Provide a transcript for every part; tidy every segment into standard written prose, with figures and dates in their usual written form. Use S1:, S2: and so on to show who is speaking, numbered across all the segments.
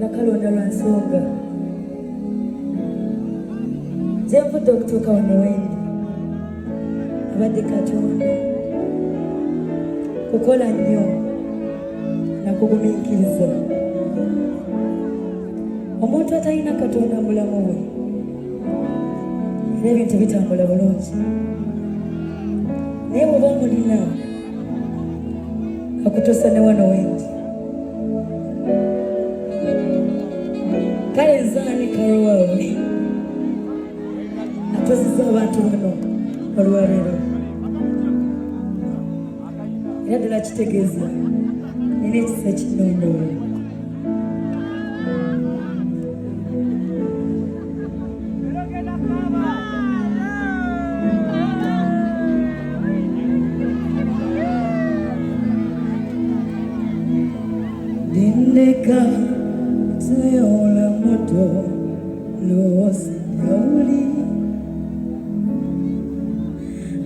S1: nakalonda lwa nsonga nzenvudde okutuuka wano wendi abadde Katonda kukola nnyo nakugumiikiriza. Omuntu atalina Katonda mulamu we era ebintu bitambula bulungi, naye bw'oba omulina akutuusa ne wano wendi. Kale nzaani kalwawe atuusiza abantu bano olwaleero, era ddala kitegeeza nina ekisa kinondoola. Dindeka seola moto losi yauli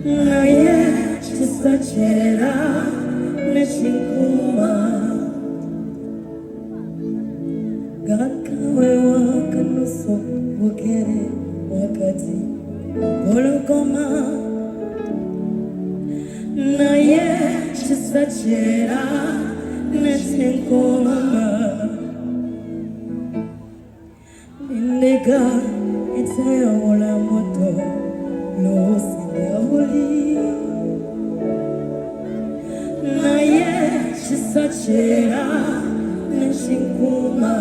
S1: naye kisachera neshikuma gakawe wakanuso bukere wakati golokoma naye kisachera neshikuma Nega etseola moto losi yauli naye kisachera neshikuma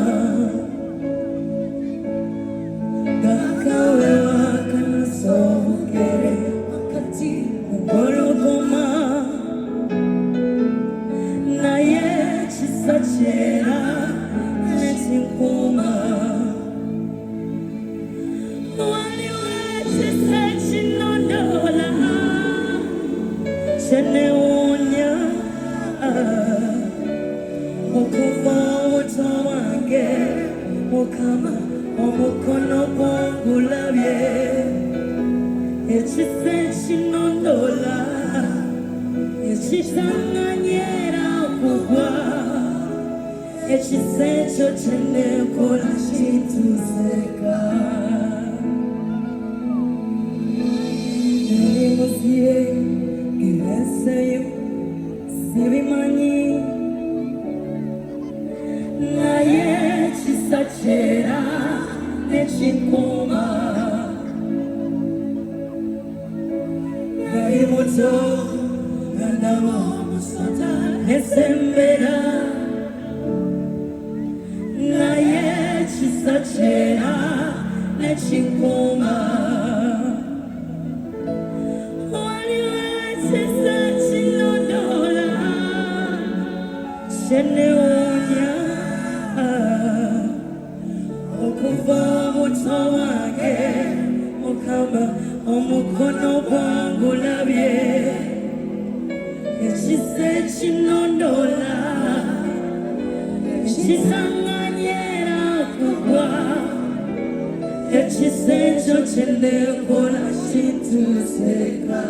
S1: gakawe wakanasobukere wakati mugolokoma naye kisachera neshikuma Cheneonya okuva obuto bwange Mukama omukono gw'ongulabye ekisa ekinondola ekisanganyera okugwa ekisa ekyo kyenekola kituuseka ndi muzibe Giveseyo sibimanyi naye kisachera nechikoma nali muto ngandaba omusota nesembera naye kisachera nechikoma Cheneonya okuva obuto bwange Mukama omukono gw'ongulabye ekisa ekinondola ekisanganyera okugwa ekisa ekyo kyenekola kituuseka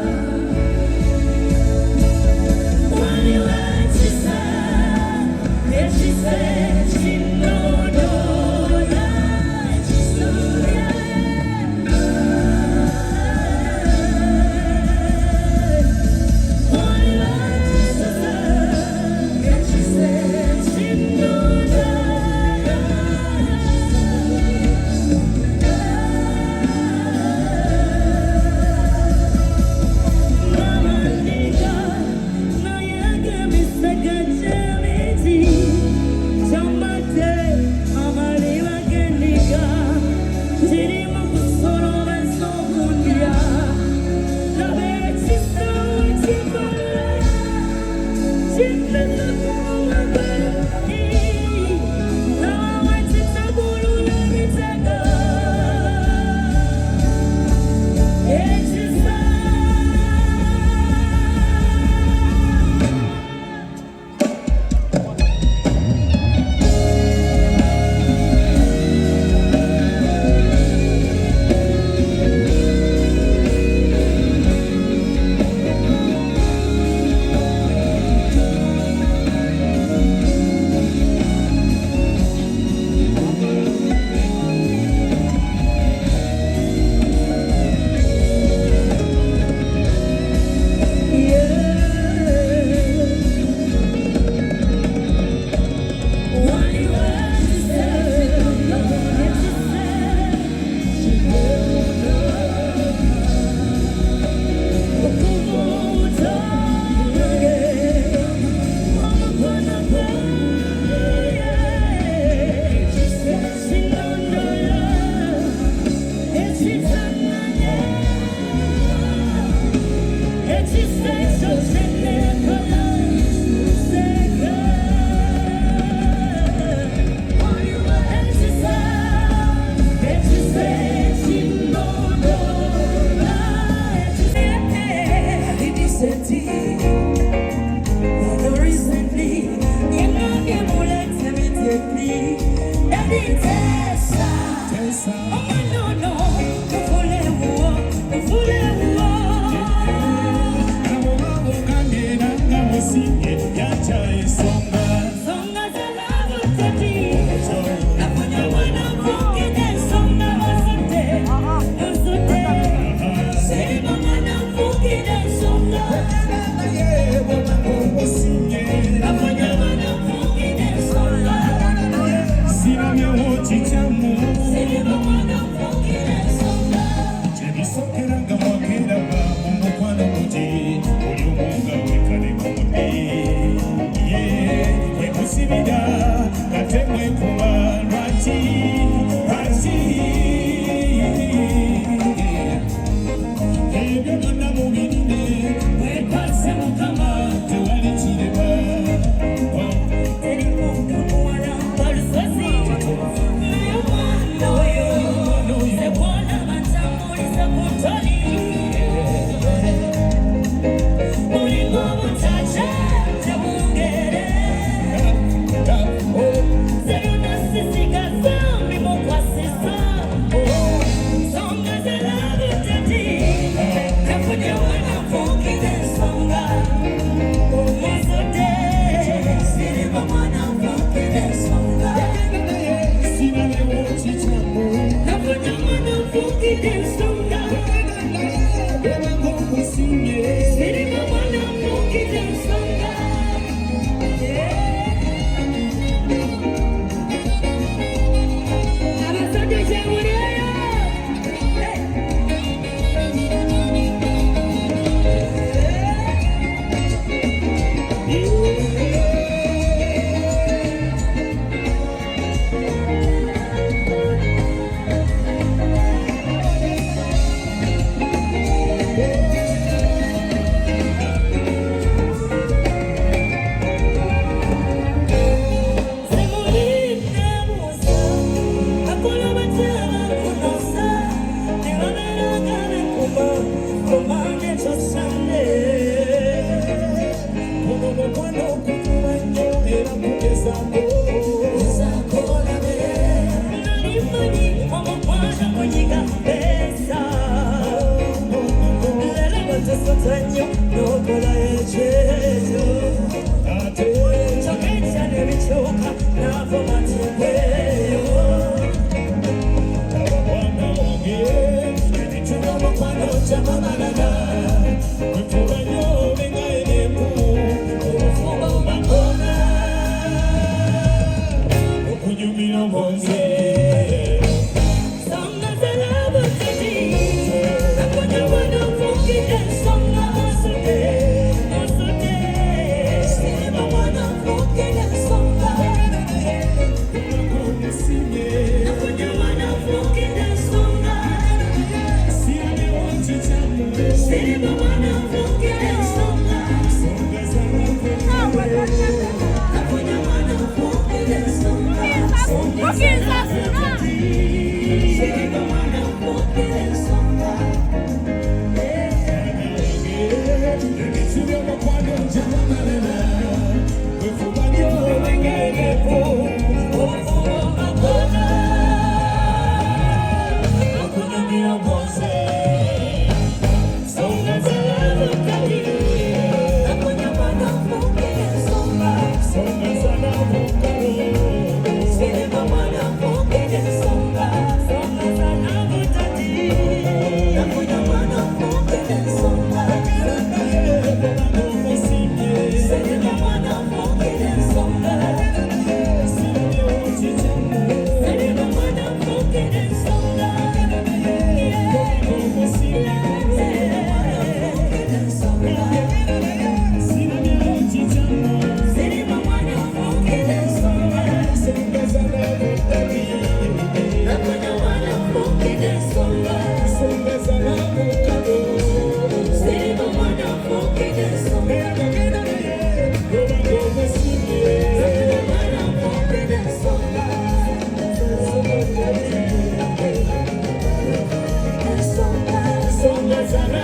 S1: Songa sana